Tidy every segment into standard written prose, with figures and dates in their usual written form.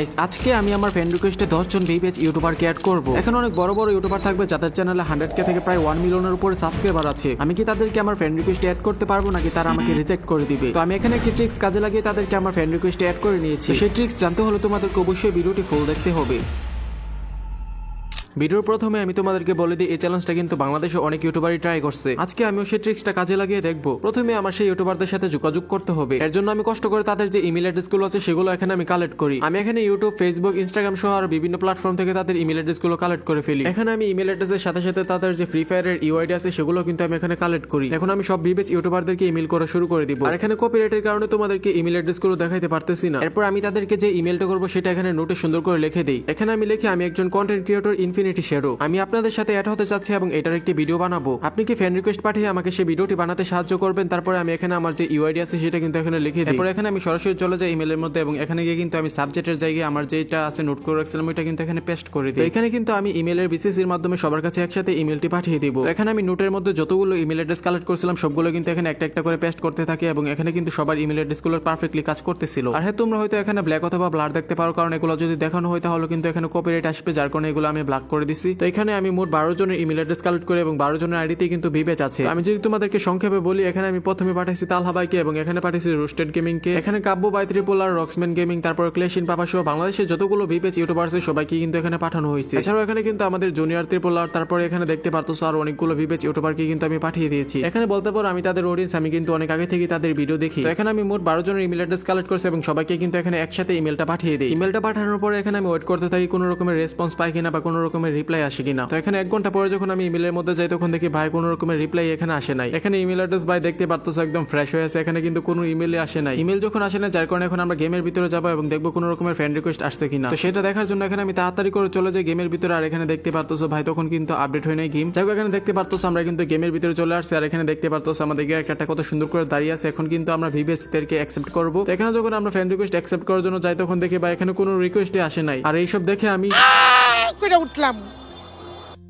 Guys আজকে আমি আমার ফ্রেন্ড রিকোয়েস্টে 10 জন ভিপিএচ ইউটিউবারকে অ্যাড করব। এখানে অনেক বড় বড় ইউটিউবার থাকবে যাদের চ্যানেলে 100k থেকে প্রায় 1 মিলিয়নের উপরে সাবস্ক্রাইবার আছে। আমি কি তাদেরকে আমার ফ্রেন্ড রিকোয়েস্টে অ্যাড করতে পারবো নাকি তারা আমাকে রিজেক্ট করে দিবে? তো আমি এখানে একটি ট্রিক্স কাজে লাগিয়ে তাদেরকে আমার ফ্রেন্ড রিকোয়েস্টে অ্যাড করে নিয়েছি। সেই ট্রিক্স জানতে হলে তোমাদেরকে অবশ্যই ভিডিওটি ফুল দেখতে হবে। ভিডিওর প্রথমে আমি তোমাদেরকে বলে দিই এই চ্যালেঞ্জটা কিন্তু বাংলাদেশে অনেক ইউটিউবারই ট্রাই করছে। আজকে আমিও সেই ট্রিক্সটা কাজে লাগিয়ে দেখবো। প্রথমে আমার সেই ইউটিউবারদের সাথে যোগাযোগ করতে হবে। এর জন্য আমি কষ্ট করে তাদের যে ইমেল অ্যাড্রেস গুলো আছে সেগুলো এখানে আমি কালেক্ট করি। আমি এখানে ইউটিউব, ফেসবুক, ইনস্টাগ্রাম সহ আর বিভিন্ন প্ল্যাটফর্ম থেকে তাদের ইমেল অ্যাড্রেস গুলো কালেক্ট করে ফেলি। এখানে আমি ইমেল অ্যাড্রেসের সাথে সাথে তাদের যে ফ্রি ফায়ারের ইউআইডি আছে সেগুলো কিন্তু আমি এখানে কালেক্ট করি। এখন আমি সব ভিপিএচ ইউটিউবারদেরকে ইমেল করা শুরু করে দিব। আর এখানে কপিরাইটের কারণে তোমাদেরকে ইমেল অ্যাড্রেস গুলো দেখাইতে পারতেছি না। এরপর আমি তাদেরকে যে ইমেলটা করবো সেটা এখানে নোটে সুন্দর করে লিখে দিই। এখানে আমি লিখি আমি একজন কন্টেন্ট ক্রিয়েটর ইনফিনিটি শ্যাডো। আমি আপনাদের সাথে অ্যাড হতে চাচ্ছি এবং এটার একটি ভিডিও বানাবো। আপনি কি ফ্রেন্ড রিকোয়েস্ট পাঠিয়ে আমাকে সেই ভিডিওটি বানাতে সাহায্য করবেন? তারপরে আমি এখানে আমার যে ইউআইডি আছে সেটা কিন্তু এখানে লিখে দিই। এরপর এখানে আমি সরাসরি চলে যাই ইমেলের মধ্যে এবং এখানে গিয়ে কিন্তু আমি সাবজেক্টের জায়গায় আমার যেটা আছে নোট করে রাখছিলাম ওইটা কিন্তু এখানে পেস্ট করে দিই। এখানে কিন্তু আমি ইমেলের বিসিসির মাধ্যমে সবার কাছে একসাথে ইমেলটি পাঠিয়ে দিব। এখানে আমি নোটের মধ্যে যতগুলো ইমেল অ্যাড্রেস কালেক্ট করছিলাম সবগুলো কিন্তু এখানে একটা একটা করে পেস্ট করতে থাকি এবং এখানে কিন্তু সবার ইমেল অ্যাড্রেস গুলো পারফেক্টলি কাজ করতেছিল। আর হ্যাঁ, তোমরা হয়তো এখানে ব্ল্যাক অথবা ব্লার দেখতে পারো, কারণ এগুলো যদি দেখানো হয় তাহলে কিন্তু এখানে কপিরাইট আসবে, যার কারণে এগুলো আমি ব্ল্যাক করে দিছি। তো এখানে আমি মোট 12 জনের ইমেল অ্যাড্রেস কালেক্ট করে এবং 12 জনের আইডিতে কিন্তু ভিপিএচ আছে। আমি যদি তোমাদেরকে সংক্ষেপে বলি, এখানে আমি প্রথমে পাঠাইছি তালহা ভাইকে এবং এখানে পাঠাইছি রোস্টেড গেমিং কে, এখানে কাব্য বাই ত্রিপোলার, রক্সম্যান গেমিং, তারপর ক্লেশিন পাপা সহ বাংলাদেশের যতগুলো ভিপিএচ ইউটিউবার আছে সবাইকে কিন্তু এখানে পাঠানো হয়েছে। এছাড়াও এখানে কিন্তু আমাদের জুনিয়র ত্রিপোলার, তারপরে এখানে দেখতে পারতো আর অনেকগুলো ভিপিএচ ইউটিউবারকে কিন্তু আমি পাঠিয়ে দিয়েছি। এখানে বলতে পারো আমি তাদের অডিয়েন্স, আমি কিন্তু অনেক আগে থেকে তাদের ভিডিও দেখি। তো এখানে আমি মোট 12 জনের ইমেল অ্যাড্রেস কালেক্ট করছি এবং সবাইকে কিন্তু এখানে একসাথে ইমেলটা পাঠিয়ে দিই। ইমেলটা পাঠানোর পরে এখানে আমি ওয়েট করতে থাকি কোনো রকমের রেসপন্স পাই কিনা বা কোনো রকমের রিপ্লাই আসে কিনা। তো এখানে 1 ঘন্টা পরে যখন আমি ইমেলের মধ্যে যাই তখন দেখি ভাই কোনো রকমের রিপ্লাই এখানে আসে নাই। এখানে ইমেল অ্যাড্রেস ভাই দেখতে পারতো একদম ফ্রেশ হয়ে আছে, এখানে কিন্তু কোনো ইমেলে আসে নাই। ইমেল যখন আসে না, যার কারণে এখন আমরা গেমের ভিতরে যাবো এবং দেখবো কোনো রকমের ফ্রেন্ড রিকোয়েস্ট আসছে কিনা। তো সেটা দেখার জন্য এখানে আমি তাড়াতাড়ি করে চলে যাই গেমের ভিতরে। আর এখানে দেখতে পারতো ভাই তখন কিন্তু আপডেট হয় নাই গেম। যাই হোক, এখানে দেখতে পারতো আমরা কিন্তু গেমের ভিতরে চলে আসছে। আর এখানে দেখতে পারতো আমাদের ক্যারেক্টারটা কত সুন্দর করে দাঁড়িয়ে আছে। এখন কিন্তু আমরা ভিপিএচ দেরকে অ্যাকসেপ্ট করবো। এখানে যখন আমরা ফ্রেন্ড রিকোয়েস্ট অ্যাকসেপ্ট করার জন্য যাই তখন দেখি ভাই এখানে কোনো রিকোয়েস্টই আসে নাই। আর এইসব দেখে আমি উঠলাম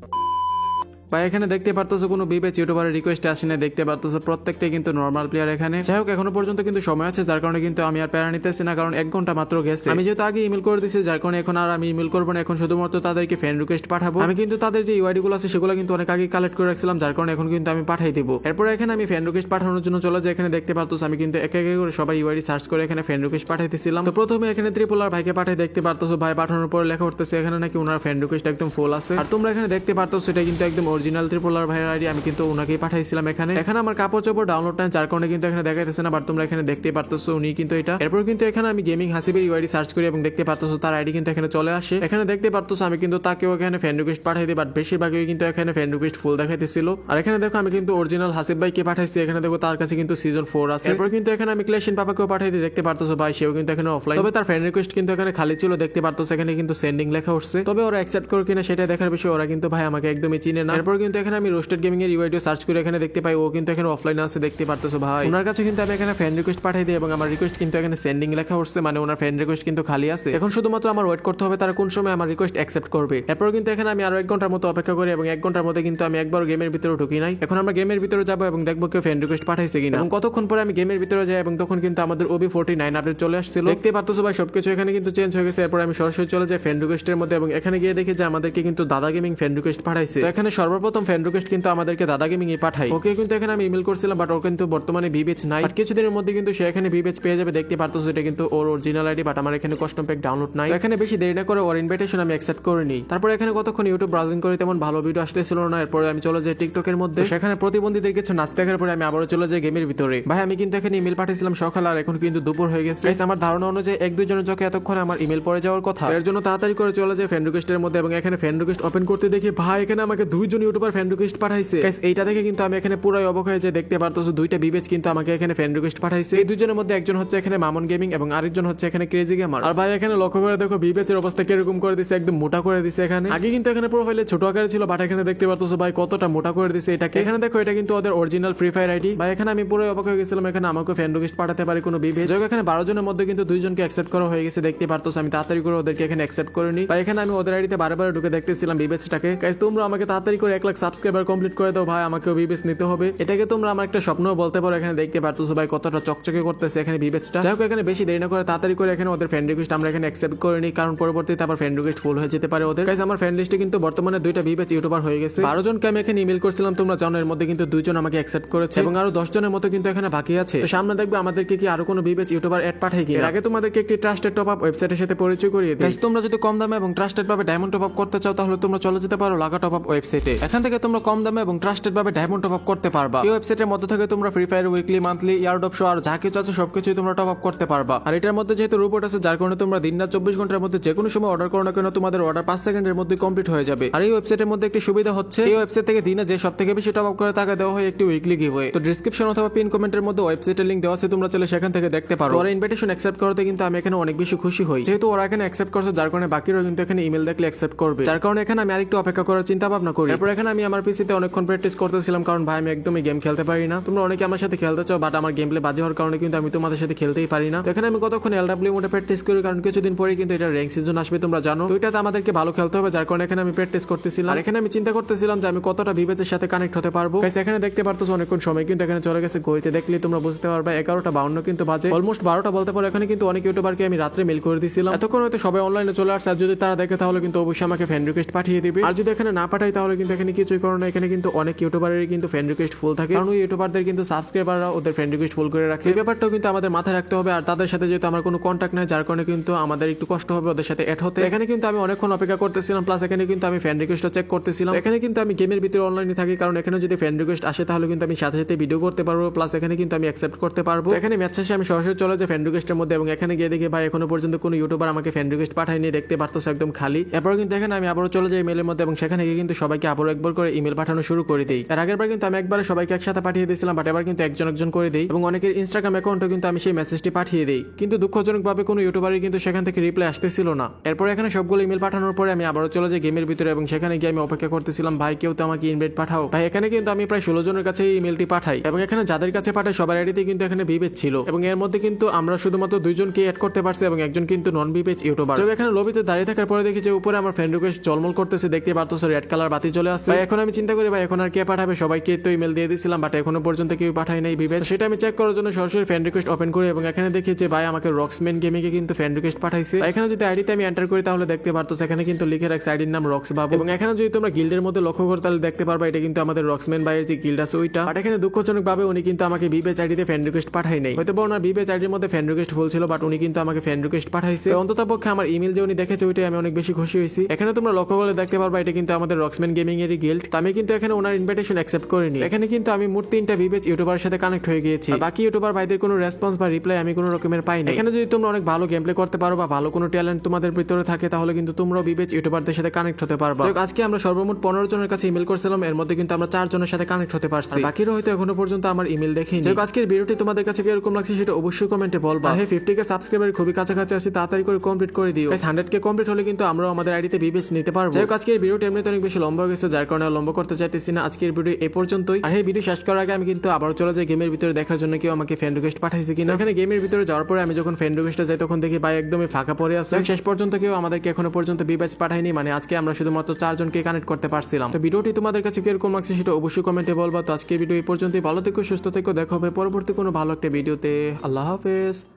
ভাই। এখানে দেখতে পারতেছো কোনো ভিপিএচ ইউটিউবারের রিকোয়েস্ট আসে না, দেখতে পারতেছো প্রত্যেকটাই কিন্তু নরমাল প্লেয়ার এখানে। যাই হোক, এখনো পর্যন্ত কিন্তু সময় আছে, যার কারণে কিন্তু আমি আর প্যারা নিতেছি না, কারণ 1 ঘন্টা মাত্র গেছে। আমি যেহেতু আগে ইমেল করে দিচ্ছি, যার কারণে এখন আর আমি ইমেল করবো না, এখন শুধুমাত্র তাদেরকে ফ্রেন্ড রিকোয়েস্ট পাঠাবো। আমি কিন্তু তাদের যে ইউআইডি গুলো আছে সেগুলো কিন্তু অনেক আগে কালেক্ট করে রাখছিলাম, যার কারণে এখন কিন্তু আমি পাঠাই দিব। এরপর এখানে আমি ফ্রেন্ড রিকোয়েস্ট পাঠানোর জন্য চলে যাই। এখানে দেখতে পারতো আমি কিন্তু এক এক করে সবার ইউআইডি সার্চ করে এখানে ফ্রেন্ড রিকোয়েস্ট পাঠাইতেছিলাম। তো প্রথমে এখানে ত্রিপোলার ভাইকে পাঠাই, দেখতে পারতো ভাই পাঠানোর পরে লেখা উঠতেছে এখানে নাকি ওনার ফ্রেন্ড রিকোয়েস্ট একদম ফুল আছে। আর তোমরা এখানে দেখতে পারতো সেটা কিন্তু একদম অরিজিনাল ত্রিপোলার ভাইয়ের আইডি, আমি কিন্তু ওনাকেই পাঠাইছিলাম। এখানে আমার কাপড় চোপড় ডাউনলোড নাই, যার কারণে কিন্তু এখানে দেখাইতেছে না, বাট তোমরা এখানে দেখতে পারতেছো উনি কিন্তু এটা। এরপর কিন্তু এখানে আমি গেমিং হাসিবের ইউআইডি সার্চ করি এবং দেখতে পারতেছো তার আইডি কিন্তু এখানে চলে আসে। এখানে দেখতে পারতেছো আমি কিন্তু তাকেও এখানে ফ্রেন্ড রিকোয়েস্ট পাঠাই দিই, বাট বেশিরভাগই কিন্তু এখানে ফ্রেন্ড রিকোয়েস্ট ফুল দেখাইতেছিল। আর এখানে দেখো আমি কিন্তু অরিজিনাল হাসিব ভাইকে পাঠাইছি। এখানে দেখো তার কাছে কিন্তু সিজন 4 আছে। এরপর কিন্তু এখানে আমি ক্লেশিন পাপাকেও পাঠাই দিই, দেখতে পারতেছো ভাই সেও কিন্তু এখানে অফলাইন, তবে তার ফ্রেন্ড রিকোয়েস্ট কিন্তু এখানে খালি ছিল। দেখতে পারতেছো এখানে কিন্তু সেন্ডিং লেখা উঠছে, তবে ওরা অ্যাকসেপ্ট করে কিনা সেটা দেখার বিষয়। ওরা কিন্তু ভাই আমাকে একদমই চিনে না। এরপর কিন্তু এখানে আমি রোস্টেড গেমিং এর ইউআইডি সার্চ করে এখানে দেখতে পাই ও কিন্তু এখানে অফলাইন আছে, দেখতে পারতেছো ভাই। ওনার কাছে কিন্তু আমি এখানে ফ্রেন্ড রিকোয়েস্ট পাঠাই দিই এবং আমার রিকোয়েস্ট কিন্তু এখানে সেন্ডিং লেখা উঠছে, মানে ওনার ফ্রেন্ড রিকোয়েস্ট কিন্তু খালি আছে। এখন শুধুমাত্র আমার ওয়েট করতে হবে তারা কোন সময় আমার রিকোয়েস্ট অ্যাকসেপ্ট করবে। এরপর কিন্তু এখানে আমি আরো 1 ঘন্টার মতো অপেক্ষা করি এবং 1 ঘন্টার মধ্যে কিন্তু আমি একবার গেমের ভিতরে ঢুকি নাই। এখন আমরা গেমের ভিতরে যাবো এবং দেখবো কেউ ফ্রেন্ড রিকোয়েস্ট পাঠাইছে কিনা। এবং কতক্ষণ পরে আমি গেমের ভিতরে যাই এবং তখন কিন্তু আমাদের OB49 আপডেট চলে আসছিল। দেখতে পারতেছো ভাই সবকিছু এখানে কিন্তু চেঞ্জ হয়ে গেছে। এরপর আমি সরাসরি চলে যাই ফ্রেন্ড রিকোয়েস্টের মধ্যে এবং এখানে গিয়ে দেখি যে আমাদেরকে কিন্তু দাদা গেমিং ফ্রেন্ড রিকোয়েস্ট পাঠাইছে। তো এখানে সর্বপ্রথম ফ্রেন্ড রিকোয়েস্ট কিন্তু আমাদেরকে দাদা গেমিং ই পাঠাই। ওকে কিন্তু এখানে আমি ইমেল করছিলাম, বাট ওর কিন্তু বর্তমানে ভিপিএচ নাই। আর কিছুদিনের মধ্যে কিন্তু সে এখানে ভিপিএচ পেয়ে যাবে। দেখতে পারতেছো এটা কিন্তু ওর অরিজিনাল আইডি, বাট আমার এখানে কাস্টম প্যাক ডাউনলোড নাই। এখানে বেশি দেরি না করে ওর ইনভাইটেশন আমি অ্যাকসেপ্ট করে নিই। তারপর এখানে কতক্ষণ ইউটিউব ব্রাউজিং করে তেমন ভালো ভিডিও আসতেছিল না। এরপরে আমি চলে যাই টিকটকের মধ্যে, সেখানে প্রতিবন্ধীদের কিছু নাচ দেখার পরে আমি আবারও চলে যাই গেমের ভিতরে। ভাই আমি কিন্তু এখানে ইমেল পাঠিয়েছিলাম সকাল, আর এখন কিন্তু দুপুর হয়ে গেছে। আমার ধারণা অনুযায়ী 1-2 জনের চোখে এতক্ষণ আমার ইমেল পড়ে যাওয়ার কথা। এর জন্য তাড়াতাড়ি করে চলে যাই ফ্রেন্ড রিকোয়েস্টের মধ্যে এবং এখানে ফ্রেন্ড রিকোয়েস্ট ওপেন করতে দেখি ভাই এখানে আমাকে 2 জন ইউটিউবার ফ্রেন্ড রিকোয়েস্ট পাঠাইছে। গাইস এইটা দেখে কিন্তু আমি এখানে পুরোই অবাক হয়ে যাই। দেখতে পারতেছো 2টা ভিপিএচ কিন্তু আমাকে এখানে ফ্রেন্ড রিকোয়েস্ট পাঠাইছে। এই 2 জনের মধ্যে একজন হচ্ছে এখানে মামুন গেমিং এবং আরেকজন হচ্ছে এখানে ক্রেজি গেমার। আর ভাই এখানে লক্ষ্য করে দেখো ভিপিএচ এর অবস্থা কিরকম করে দিছে, একদম মোটা করে দিছে। এখানে আগে কিন্তু এখানে প্রোফাইলে ছোট আকারে ছিল, বাট এখানে দেখতে পারতেছো ভাই কতটা মোটা করে দিছে এটাকে। এখানে দেখো এটা কিন্তু ওদের অরিজিনাল ফ্রি ফায়ার আইডি। ভাই এখানে আমি পুরো অবাক হয়ে গেছিলাম, এখানে আমাকে ফ্রেন্ড রিকোয়েস্ট পাঠাতে পারে কোনো ভিপিএচ। এখানে 12 জনের মধ্যে কিন্তু 2 জনকে অ্যাকসেপ্ট করা হয়ে গেছে। দেখতে পারতেছো আমি তাড়াতাড়ি করে ওদেরকে এখানে অ্যাকসেপ্ট করে নিই। ভাই এখানে আমি ওদের আইডিতে বারবার ঢুকে দেখতেছিলাম ভিপিএচটাকে। গাইস তোমরা আমাকে তাড়াতাড়ি করে 1 লাখ সাবস্ক্রাইবার কমপ্লিট করে দাও ভাই, আমাকেও বিবেচ নিতে হবে। এটাকে তোমরা আমার একটা স্বপ্ন বলতে পারো। এখানে দেখতে পারতেছো ভাই কতটা চকচকে করতেছে এখানে বিবেচটা। যাই হোক এখানে বেশি দেরি না করে তাড়াতাড়ি করে এখানে ওদের ফ্রেন্ড রিকোয়েস্ট আমরা এখানে অ্যাকসেপ্ট করে নিই, কারণ পরবর্তীতে আবার ফ্রেন্ড রিকোয়েস্ট ফুল হয়ে যেতে পারে ওদের। গাইস আমার ফ্রেন্ড লিস্টে কিন্তু বর্তমানে 2টা বিবেচ ইউটিউবার হয়ে গেছে। 12 জনকে আমি এখানে ইমেল করছিলাম, তোমরা জানো এর মধ্যে কিন্তু 2 জন আমাকে অ্যাকসেপ্ট করেছে এবং আরো 10 জনের মতো কিন্তু এখানে বাকি আছে। তো সামনে দেখবে আমাদেরকে কি আরো কোনো বিবেচ ইউটিউবার অ্যাড পাঠাই কিনা। এর আগে তোমাদেরকে একটি ট্রাস্টেড টপ আপ ওয়েবসাইটের সাথে পরিচয় করিয়ে দিই। গাইস তোমরা যদি কম দামে এবং ট্রাস্টেড ভাবে ডায়মন্ড টপ আপ করতে চাও তাহলে তোমরা চলে যেতে পারো লাগা টপ আপ ওয়েবসাইটে। এখান থেকে তোমরা কম দামে এবং ট্রাস্টেড ভাবে ডায়মন্ড টপ আপ করতে পারবা। এই ওয়েবসাইটের মধ্যে থেকে তোমরা ফ্রি ফায়ার উইকলি, মান্থলি, ইয়ারড্রপ শো আর যা কিছু আছে সবকিছুই তোমরা টপ আপ করতে পারবা। আর এটার মধ্যে যেহেতু রোবট আছে যার কারণে তোমরা দিন রাত 24 ঘন্টার মধ্যে যে কোনো সময় অর্ডার করো না কেন তোমাদের অর্ডার 5 সেকেন্ডের মধ্যে কমপ্লিট হয়ে যাবে। আর এই ওয়েবসাইটের মধ্যে একটি সুবিধা হচ্ছে এই ওয়েবসাইট থেকে দিনে যে সবথেকে বেশি টপ আপ করে তাকে দেওয়া হয় একটি উইকলি গিভওয়ে। তো ডেসক্রিপশন অথবা পিন কমেন্টের মধ্যে ওয়েবসাইটের লিংক দেওয়া আছে, তোমরা চাইলে সেখান থেকে দেখতে পারো। ওরা ইনভিটেশন অ্যাকসেপ্ট করতে কিন্তু আমি এখানে অনেক বেশি খুশি হই, যেহেতু ওরা এখানে অ্যাকসেপ্ট করছে যার কারণে বাকিরাও কিন্তু এখানে ইমেল দেখলে অ্যাকসেপ্ট করবে। যার কারণে এখানে আমি আরেকটু অপেক্ষা করার চিন্তা ভাবনা করি। এরপর এখানে আমি আমার পিসিতে অনেকক্ষণ প্র্যাকটিস করতেছিলাম, কারণ ভাই আমি একদমই গেম খেলতে পারি না। তোমরা অনেকে আমার সাথে খেলতে চাও, বাট আমার গেম প্লে বাজে হওয়ার কারণে কিন্তু আমি তোমাদের সাথে খেলতেই পারি না। তো এখানে আমি কতক্ষণ এলডব্লিউ মোডে প্র্যাকটিস করি, কারণ কিছুদিন পরে কিন্তু এটা র্যাঙ্ক সিজন আসবে তোমরা জানো। তো এটাতে আমাদেরকে ভালো খেলতে হবে, যার কারণে এখানে আমি প্র্যাকটিস করতেছিলাম। আর এখানে আমি চিন্তা করতেছিলাম যে আমি কতটা বিবেচের সাথে কানেক্ট হতে পারবো। গাইস এখানে দেখতে পারতেছো অনেকক্ষণ সময় কিন্তু এখানে চলে গেছে, ঘড়িতে দেখলে তোমরা বুঝতে পারবে 11:52 কিন্তু বাজে, অলমোস্ট 12টা বলতে পারো। এখানে কিন্তু অনেক ইউটিউবারকে আমি রাত্রে মেল করে দিয়েছিলাম। এতক্ষণ হয়তো সবাই অনলাইনে চলে আসছে, আর যদি তারা দেখে তাহলে কিন্তু অবশ্যই আমাকে ফ্রেন্ড রিকোয়েস্ট পাঠিয়ে দিবে। আর যদি এখানে না পাঠাই তাহলে কিন্তু এখানে কিছুই করো না। এখানে কিন্তু অনেক ইউটিউবারেরই কিন্তু ফ্রেন্ড রিকোয়েস্ট ফুল থাকে, কারণ ওই ইউটিউবারদের কিন্তু সাবস্ক্রাইবাররা ওদের ফ্রেন্ড রিকোয়েস্ট ফুল করে রাখে। এই ব্যাপারটাও কিন্তু আমাদের মাথায় রাখতে হবে। আর তাদের সাথে যেহেতু আমার কোনো কন্ট্যাক্ট নাই, যার কারণে কিন্তু আমাদের একটু কষ্ট হবে ওদের সাথে অ্যাড হতে। এখানে কিন্তু আমি অনেকক্ষণ অপেক্ষা করতেছিলাম, প্লাস এখানে কিন্তু আমি ফ্রেন্ড রিকোয়েস্টও চেক করতেছিলাম। এখানে কিন্তু আমি গেমের ভিতরে অনলাইনে থাকি, কারণ এখানে যদি ফ্রেন্ড রিকোয়েস্ট আসে তাহলে কিন্তু আমি সাথে সাথে ভিডিও করতে পারবো, প্লাস এখানে কিন্তু আমি অ্যাকসেপ্ট করতে পারবো। এখানে ম্যাচ শেষে আমি সরাসরি চলে যাই ফ্রেন্ড রিকোয়েস্টের মধ্যে, এবং এখানে গিয়ে দেখি ভাই এখনো পর্যন্ত কোনো ইউটিউবার আমাকে ফ্রেন্ড রিকোয়েস্ট পাঠায়নি, দেখতে পারতেছে একদম খালি। এরপর কিন্তু এখানে আমি আবারও চলে যাই ইমেলের মধ্যে, এবং সেখানে গিয়ে কিন্তু সবাইকে আবারও একবার করে ইমেল পাঠানো শুরু করে দিই। এর আগের বার কিন্তু আমি একবারে সবাইকে একসাথে পাঠিয়ে দিয়েছিলাম, বাট এবার কিন্তু একজন একজন করে দিই, এবং অনেকের ইনস্টাগ্রাম অ্যাকাউন্টে কিন্তু আমি সেই মেসেজটি পাঠিয়ে দিই। কিন্তু দুঃখজনকভাবে কোনো ইউটিউবারই কিন্তু সেখান থেকে রিপ্লাই আসতেছিল না। এরপর এখানে সবগুলো ইমেল পাঠানোর পরে আমি আবারও চলে যাই গেমের ভিতরে, এবং সেখানে গিয়ে আমি অপেক্ষা করতেছিলাম ভাই কেউ তো আমাকে ইনভাইট পাঠাও। ভাই এখানে কিন্তু আমি প্রায় 16 জনের কাছে এই ইমেলটি পাঠাই, এবং এখানে যাদের কাছে পাঠাই সবার আইডিতে কিন্তু এখানে বিবেচ ছিল, এবং এর মধ্যে কিন্তু আমরা শুধুমাত্র 2 জনকে অ্যাড করতে পারছি, এবং একজন কিন্তু নন বিবেচ ইউটিউবার। তো এখানে লবিতে দাঁড়িয়ে থাকার পরে দেখি যে উপরে আমার ফ্রেন্ড রিকোয়েস্ট ঝলমল করতেছে, দেখতে পারতেছো রেড কালার বাতি চলে আসছে। ভাই এখন আমি চিন্তা করি ভাই এখন আর কে পাঠাবে, সবাইকে তো ইমেল দিয়ে দিয়েছিলাম, বাট এখনো পর্যন্ত কেউ পাঠায় নাই বিবেচ। সেটা আমি চেক করার জন্য সরাসরি ফ্রেন্ড রিকোয়েস্ট ওপেন করি, এবং এখানে দেখি যে ভাই আমাকে রক্সম্যান গেমিংয়ে কিন্তু ফ্রেন্ড রিকোয়েস্ট পাঠাইছে। এখানে যদি আইডিতে আমি এন্টার করি তাহলে দেখতে পারতেছো এখানে কিন্তু লিখে রাখছে আইডির নাম রক্স বাবু, এবং এখানে যদি তোমরা গিল্ডের মধ্যে লক্ষ্য করো তাহলে দেখতে পারবা এটা কিন্তু আমাদের রক্সম্যান ভাইয়ের যে গিল্ড আছে ওইটা। বাট এখানে দুঃখজনকভাবে উনি কিন্তু আমাকে বিবেচ আইডিতে ফ্রেন্ড রিকোয়েস্ট পাঠাই নাই, হয়তো ওনার বিবেচ আইডির মধ্যে ফ্রেন্ড রিকোয়েস্ট ফুল ছিল, বাট উনি কিন্তু আমাকে ফ্রেন্ড রিকোয়েস্ট পাঠাইছে। অন্ততপক্ষে আমার ইমেল যে উনি দেখেছে ওইটাই আমি অনেক বেশি খুশি হয়েছি। এখানে তোমরা লক্ষ্য করলে দেখতে পারবা এটা কিন্তু আমাদের রক্সম্যান গেমিং এর গিল্ড। আমি কিন্তু এখানে ওনার ইনভিটেশন অ্যাকসেপ্ট করিনি। এখানে কিন্তু আমি মোট 3টা বিবেচ ইউটিউবারের সাথে কানেক্ট হয়ে গিয়েছি, বাকি ইউটিউবার ভাইদের কোনো রেসপন্স বা রিপ্লাই আমি কোনো রকমের পাইনি। এখানে যদি তোমরা অনেক ভালো গেম প্লে করতে পারো বা ভালো কোনো ট্যালেন্ট তোমাদের ভিতরে থাকে তাহলে কিন্তু তোমরাও বিবেচ ইউটিউবারদের সাথে কানেক্ট হতে পারবা। আজকে আমরা সর্বমোট 15 জনের কাছে ইমেল করছিলাম, এর মধ্যে কিন্তু আমরা 4 জনের সাথে কানেক্ট হতে পারছি, বাকিরা হয়তো এখনো পর্যন্ত আমার ইমেল দেখেনি। আজকের ভিডিওটি তোমাদের কাছে কিরকম লাগছে সেটা অবশ্যই কমেন্টে বলবা। আর 50K সাবস্ক্রাইবার খুবই কাছাকাছি আছে, তাড়াতাড়ি করে কমপ্লিট করে দিও। 100K কমপ্লিট হলে কিন্তু আমরা আমাদের আইডিতে বিবেচ নিতে পারবো। আজকের ভিডিওটি এমনিতে অনেক বেশি লম্বা হয়ে গেছে, যার কারণে লম্বা করতে চাইতেছি না। আজকের ভিডিও এই পর্যন্তই। আর এই ভিডিও শেষ করার আগে আমি কিন্তু আবার চলে যাই গেমের ভিতরে দেখার জন্য কেউ আমাকে ফ্রেন্ড রিকোয়েস্ট পাঠাইছে কিনা। এখানে গেমের ভিতরে যাওয়ার পরে আমি যখন ফ্রেন্ড রিকোয়েস্টে যাই তখন দেখি ভাই একদমই ফাঁকা পড়ে আছে, শেষ পর্যন্ত কেউ আমাদেরকে এখনো পর্যন্ত বিবেচ পাঠায়নি। মানে আজকে আমরা শুধুমাত্র 4 জনকে কানেক্ট করতে পারছিলাম। তো ভিডিওটি তোমাদের কাছে কিরকম লাগছে সেটা অবশ্যই কমেন্টে বলবা। তো আজকে ভিডিও এই পর্যন্তই। ভালো থেকো, সুস্থ থেকো, দেখা হবে পরবর্তী কোনো ভালো একটা ভিডিওতে। আল্লাহ হাফেজ।